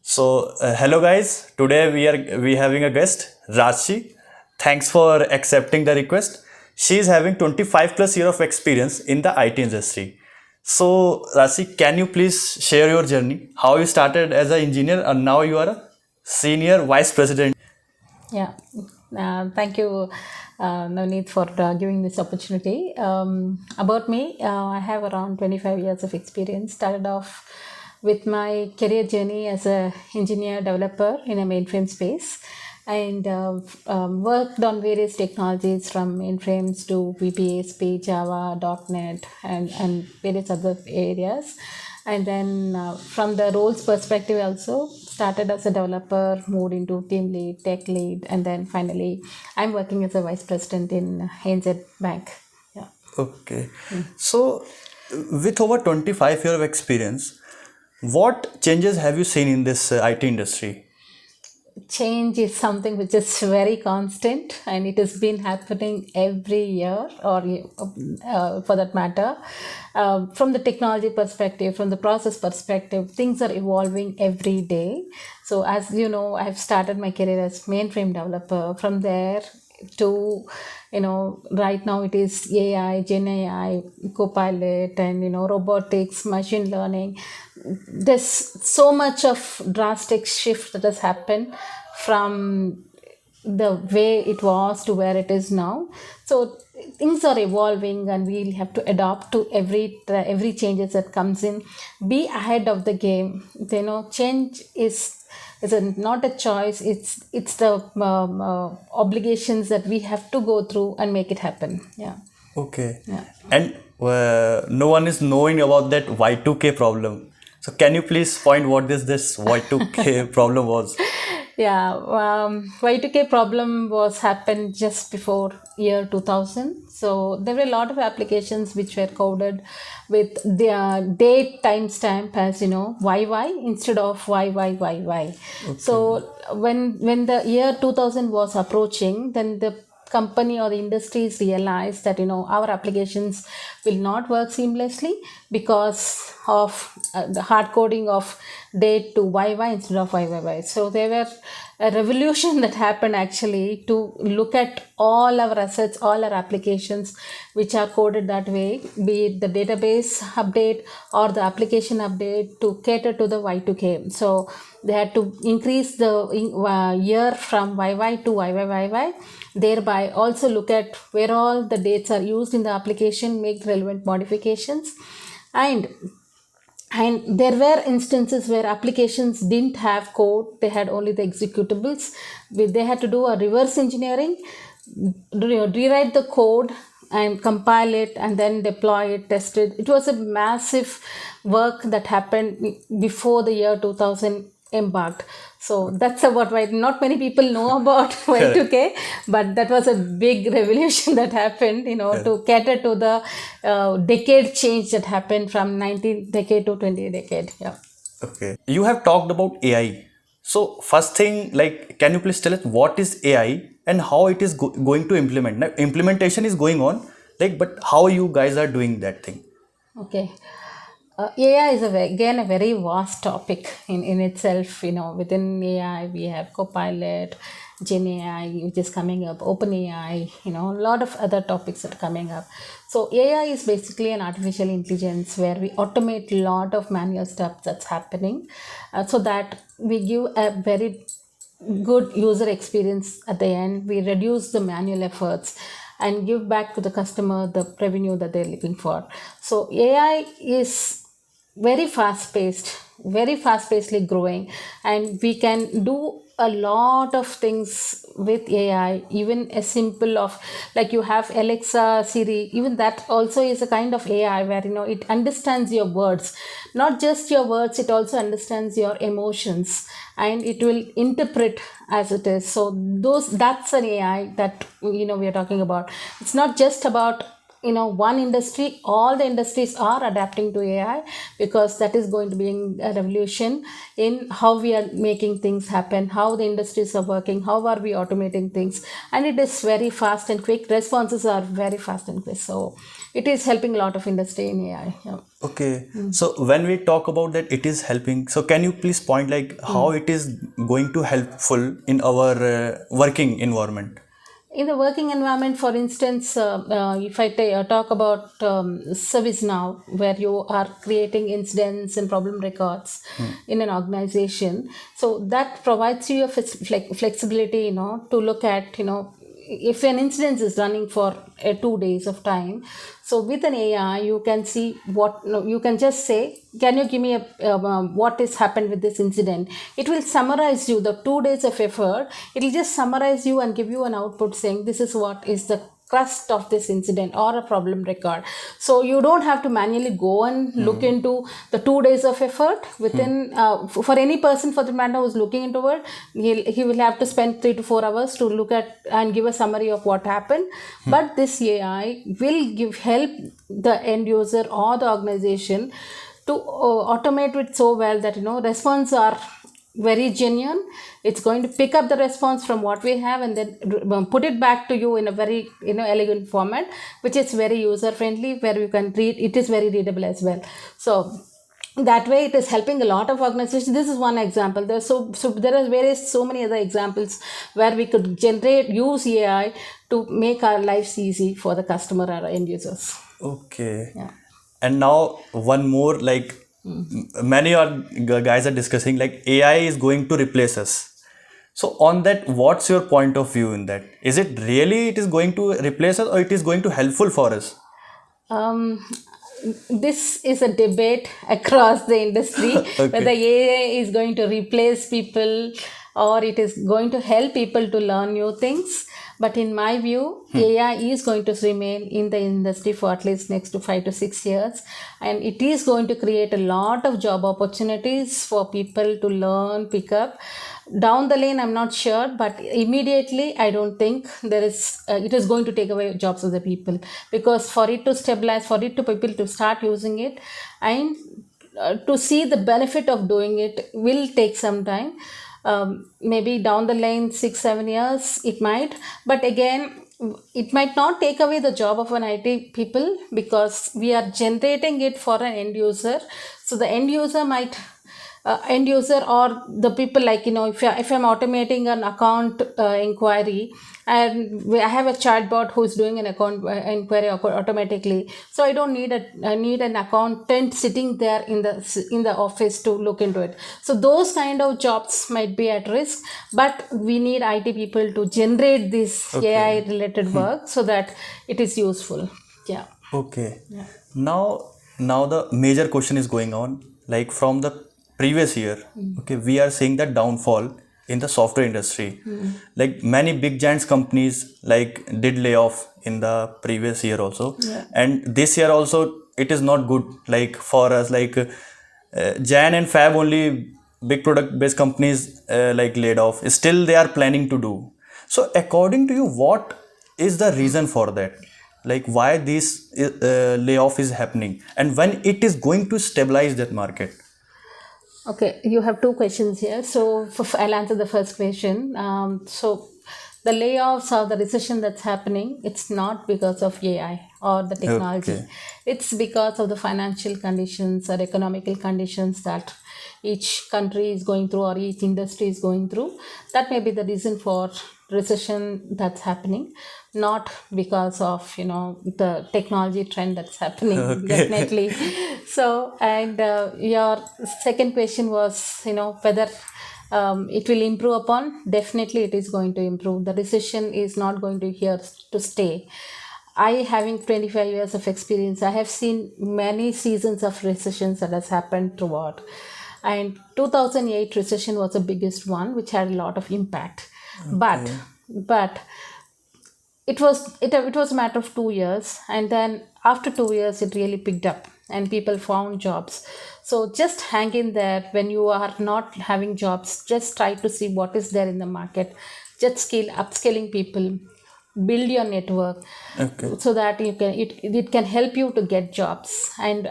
Hello guys. Today we having a guest, Rajshrees. Thanks for accepting the request. She is having 25 plus year of experience in the IT industry. So, Rajshrees, can you please share your journey? How you started as an engineer and now you are a senior vice president? Yeah, thank you, Navneet, for giving this opportunity. About me, I have around 25 years of experience. Started off with my career journey as a engineer developer in a mainframe space, and worked on various technologies from mainframes to VBA, Java, .NET, and various other areas. And then from the roles perspective also started as a developer, moved into team lead, tech lead, and then finally I'm working as a vice president in ANZ Bank. Yeah. Okay. So, with over 25 year of experience, what changes have you seen in this IT industry? Change is something which is very constant, and it has been happening every year, or for that matter. From the technology perspective, from the process perspective, things are evolving every day. So as you know, I've started my career as mainframe developer. From there to right now it is AI, Gen AI, Copilot, and robotics, machine learning. There's so much of drastic shift that has happened from the way it was to where it is now. So things are evolving, and we'll have to adapt to every changes that comes in. Be ahead of the game. Change is not a choice. It's the obligations that we have to go through and make it happen. Yeah. Okay. Yeah. And no one is knowing about that Y2K problem. So can you please point what this Y2K problem was? Yeah, Y2K problem was happened just before year 2000. So there were a lot of applications which were coded with their date timestamp as YY instead of YYYY. Okay. So when the year 2000 was approaching, then the company or the industries realized that our applications will not work seamlessly because of the hard coding of date to YY instead of YYY. So there were a revolution that happened actually to look at all our assets, all our applications which are coded that way, be it the database update or the application update, to cater to the Y2K. So they had to increase the year from YY to YYYY, thereby also look at where all the dates are used in the application, make relevant modifications. And there were instances where applications didn't have code, they had only the executables. They had to do a reverse engineering, rewrite the code and compile it and then deploy it, test it. It was a massive work that happened before the year 2000 embarked. So that's about why not many people know about Y2K, but that was a big revolution that happened, to cater to the decade change that happened from 19th decade to 20th decade. Yeah. Okay. You have talked about AI. So first thing, can you please tell us what is AI and how it is going to implement? Now, implementation is going on, but how you guys are doing that thing? Okay. AI is again a very vast topic in itself. Within AI we have Copilot, Gen AI, which is coming up, OpenAI, a lot of other topics that are coming up. So AI is basically an artificial intelligence where we automate a lot of manual stuff that's happening, so that we give a very good user experience at the end. We reduce the manual efforts and give back to the customer the revenue that they're looking for. So AI is very fast-pacedly growing, and we can do a lot of things with AI. Even a simple of you have Alexa, Siri, even that also is a kind of AI where it understands your words, not just your words, it also understands your emotions and it will interpret as it is. So that's an AI that we are talking about. It's not just about one industry. All the industries are adapting to AI because that is going to be a revolution in how we are making things happen, how the industries are working, how are we automating things, and it is very fast and quick. Responses are very fast and quick. So it is helping a lot of industry in AI. Yeah. Okay. So when we talk about that, it is helping. So can you please point like how it is going to helpful in our working environment? In the working environment, for instance, if I talk about ServiceNow, where you are creating incidents and problem records in an organization, so that provides you a flexibility, to look at, if an incident is running for 2 days of time. So with an AI, you can see what, you can just say, can you give me what has happened with this incident? It will summarize you the 2 days of effort. It will just summarize you and give you an output saying this is what is the crust of this incident or a problem record. So you don't have to manually go and look into the 2 days of effort within for any person for the matter who's looking into it. He will have to spend 3 to 4 hours to look at and give a summary of what happened. But this AI will help the end user or the organization to automate it so well that response are very genuine. It's going to pick up the response from what we have and then put it back to you in a very elegant format, which is very user friendly, where you can read. It is very readable as well. So that way it is helping a lot of organizations. This is one example. There's so there are so many other examples where we could use AI to make our lives easy for the customer or end users. Okay. Yeah. And now one more, like many guys are discussing like AI is going to replace us. So on that, what's your point of view in that? Is it really it is going to replace us, or it is going to helpful for us? This is a debate across the industry whether AI is going to replace people or it is going to help people to learn new things. But in my view, AI is going to remain in the industry for at least next to 5 to 6 years. And it is going to create a lot of job opportunities for people to learn, pick up. Down the lane, I'm not sure, but immediately, I don't think it is going to take away jobs of the people, because for it to stabilize, for it to people to start using it, and to see the benefit of doing it will take some time. Maybe down the lane 6-7 years it might, but again it might not take away the job of an IT people, because we are generating it for an end user. So the end user or the people, like if I'm automating an account inquiry, and I have a chatbot who's doing an account inquiry automatically, so I don't need an accountant sitting there in the office to look into it. So those kind of jobs might be at risk, but we need IT people to generate this AI related work so that it is useful. Yeah. Okay. Yeah. Now the major question is going on, like from the previous year. Okay, we are seeing the downfall in the software industry. Like many big giants companies like did layoff in the previous year also, and this year also it is not good. Like for us, like Jan and Fab only big product based companies like laid off. Still they are planning to do. So according to you, what is the reason for that? Like why this layoff is happening, and when it is going to stabilize that market? Okay, you have two questions here. So I'll answer the first question. So the layoffs or the recession that's happening, it's not because of AI or the technology. It's because of the financial conditions or economical conditions that each country is going through or each industry is going through. That may be the reason for recession that's happening, not because of the technology trend that's happening. Definitely. So, and your second question was whether it will improve upon. Definitely it is going to improve. The recession is not going to here to stay. Having 25 years of experience, I have seen many seasons of recessions that has happened throughout. And 2008 recession was the biggest one, which had a lot of impact. But it was a matter of 2 years, and then after 2 years it really picked up and people found jobs. So just hang in there. When you are not having jobs, just try to see what is there in the market. Just upskilling people, build your network, so that it can help you to get jobs. And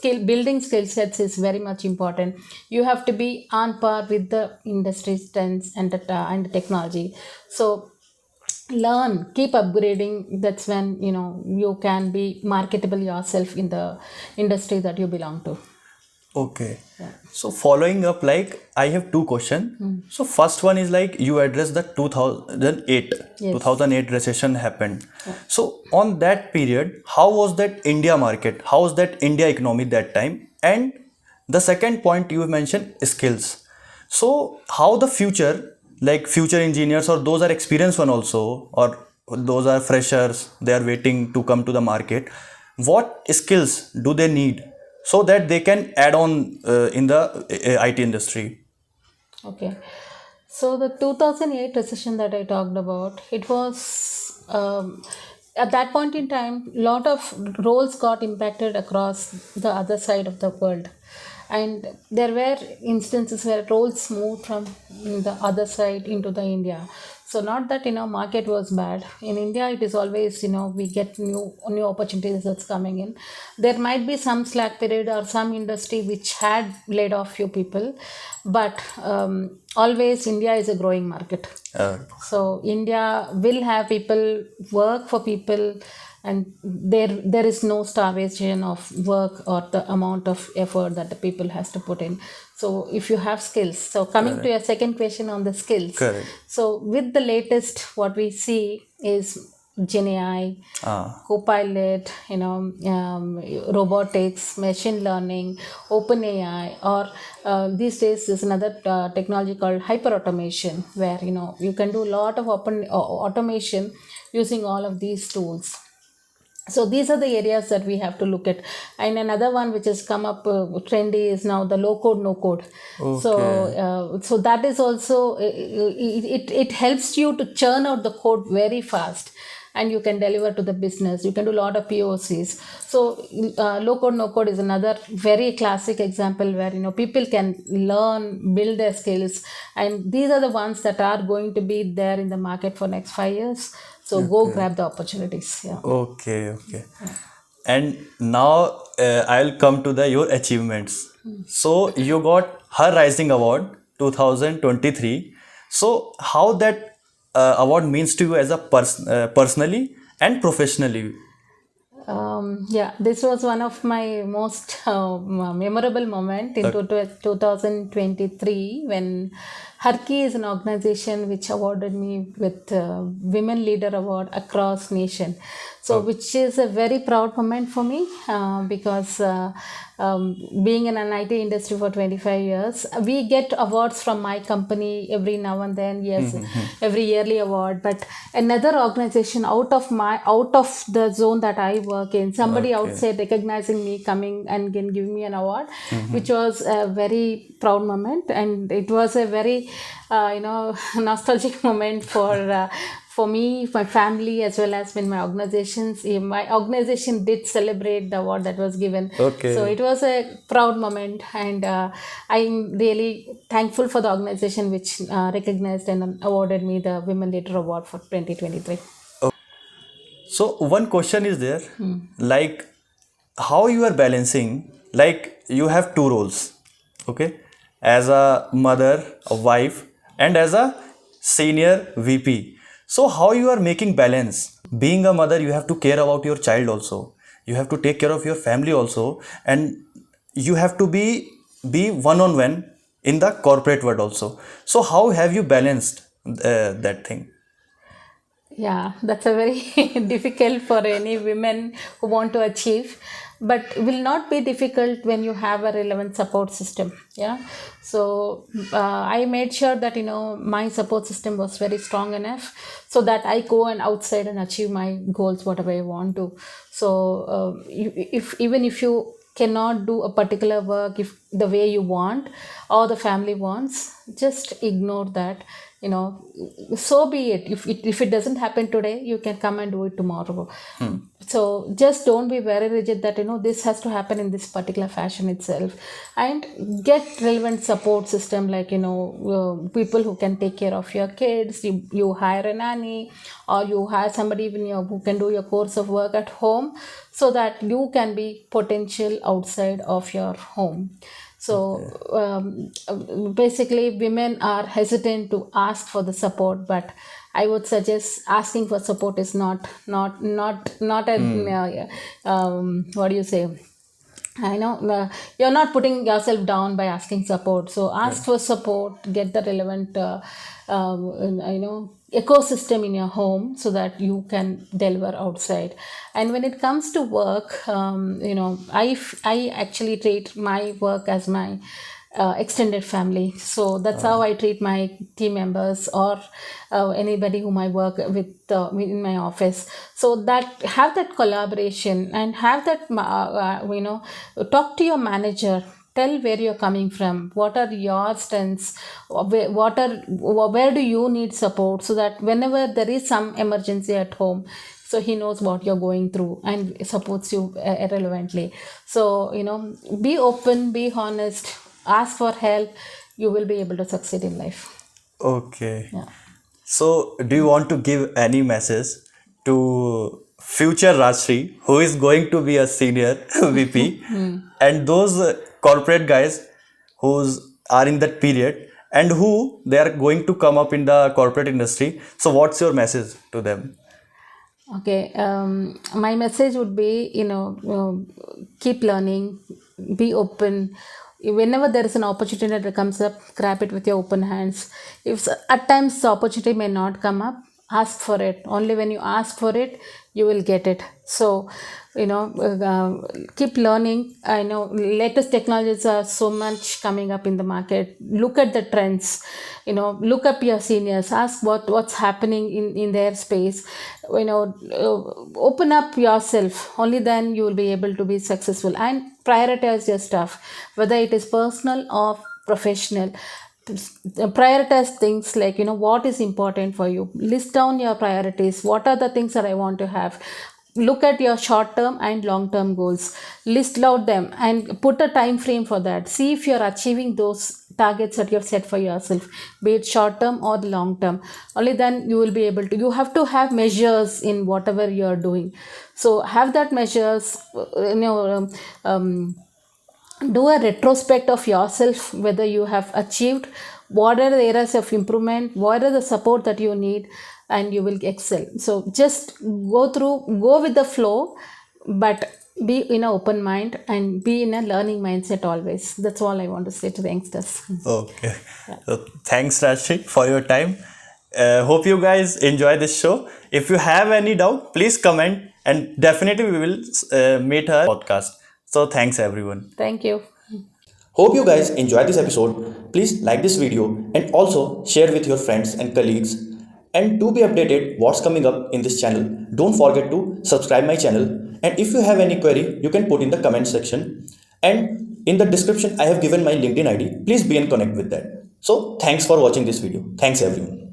building skill sets is very much important. You have to be on par with the industry trends and the technology. So learn, keep upgrading. That's when you can be marketable yourself in the industry that you belong to. Okay. So following up, like I have two questions. So first one is like you addressed the 2008 Yes. 2008 recession happened. So on that period, how was that India market? How was that India economy that time? And the second point you mentioned skills. So how the future, like future engineers or those are experienced one also, or those are freshers, they are waiting to come to the market. What skills do they need so that they can add on in the IT industry? Okay. So the 2008 recession that I talked about, it was at that point in time, lot of roles got impacted across the other side of the world, and there were instances where roles moved from the other side into the India. So not that market was bad in India. It is always we get new opportunities that's coming in. There might be some slack period or some industry which had laid off few people, but always India is a growing market. So India will have people work for people, and there is no starvation of work or the amount of effort that the people has to put in. So if you have skills, so coming to your second question on the skills. Correct. So with the latest, what we see is Gen AI, Copilot, robotics, machine learning, open AI, or these days there's another technology called hyper automation, where you can do a lot of automation using all of these tools. So these are the areas that we have to look at. And another one which has come up trendy is now the low code, no code. So that is also, it helps you to churn out the code very fast, and you can deliver to the business. You can do a lot of POCs. So low code, no code is another very classic example where people can learn, build their skills, and these are the ones that are going to be there in the market for next 5 years. So go grab the opportunities. Yeah. Okay. And now I'll come to your achievements. So you got Her Rising Award 2023. So how that award means to you as a personally and professionally? This was one of my most memorable moment in 2023, when Harki is an organization which awarded me with Women Leader Award across nation. So which is a very proud moment for me, because being in an IT industry for 25 years, we get awards from my company every now and then, yes, every yearly award. But another organization out of the zone that I work in, somebody outside recognizing me, coming and giving me an award, which was a very proud moment, and it was a very nostalgic moment for me, my family, as well as when my organizations. My organization did celebrate the award that was given. So it was a proud moment, and I'm really thankful for the organization which recognized and awarded me the Women Leader Award for 2023. So one question is there, like how you are balancing, like you have two roles, okay, as a mother, a wife, and as a senior VP. So how you are making balance? Being a mother, you have to care about your child also. You have to take care of your family also, and you have to be one-on-one in the corporate world also. So how have you balanced that thing? Yeah, that's a very difficult for any women who want to achieve, but will not be difficult when you have a relevant support system. Yeah. So I made sure that my support system was very strong enough so that I go and outside and achieve my goals, whatever I want to. So even if you cannot do a particular work if the way you want or the family wants, just ignore that. So be it. If it doesn't happen today, you can come and do it tomorrow. So just don't be very rigid that this has to happen in this particular fashion itself, and get relevant support system, like people who can take care of your kids. You hire a nanny, or you hire somebody even who can do your course of work at home, so that you can be potential outside of your home. So basically, women are hesitant to ask for the support, but I would suggest asking for support is not a what do you say? I know you're not putting yourself down by asking support. So ask for support, get the relevant, ecosystem in your home so that you can deliver outside. And when it comes to work, I actually treat my work as my extended family. So that's how I treat my team members or anybody whom I work with in my office. So that have that collaboration and have that talk to your manager. Tell where you're coming from. What are your strengths? Where do you need support? So that whenever there is some emergency at home, so he knows what you're going through and supports you irrelevantly. So be open, be honest, ask for help. You will be able to succeed in life. Okay. Yeah. So, do you want to give any message to future Rajshree, who is going to be a senior VP, and those corporate guys who are in that period and who they are going to come up in the corporate industry? So, what's your message to them? Okay. My message would be, keep learning, be open. Whenever there is an opportunity that comes up, grab it with your open hands. If at times the opportunity may not come up, ask for it. Only when you ask for it, you will get it. So, keep learning. I know latest technologies are so much coming up in the market. Look at the trends. Look up your seniors. Ask what's happening in their space. Open up yourself. Only then you will be able to be successful and prioritize your stuff, whether it is personal or professional. Prioritize things like what is important for you. List down your priorities. What are the things that I want to have? Look at your short term and long term goals, list out them and put a time frame for that. See if you're achieving those targets that you've set for yourself, be it short term or the long term. Only then you will be able to. You have to have measures in whatever you're doing. So have that measures. Do a retrospect of yourself, whether you have achieved, what are the areas of improvement, what are the support that you need, and you will excel. So just go with the flow, but be in an open mind and be in a learning mindset always. That's all I want to say to the youngsters. Okay. So thanks, Rajshrees, for your time. Hope you guys enjoy this show. If you have any doubt, please comment and definitely we will meet her podcast. So thanks everyone. Thank you. Hope you guys enjoyed this episode. Please like this video and also share with your friends and colleagues. And to be updated what's coming up in this channel, don't forget to subscribe my channel. And if you have any query, you can put in the comment section. And in the description, I have given my LinkedIn ID. Please be in connect with that. So thanks for watching this video. Thanks everyone.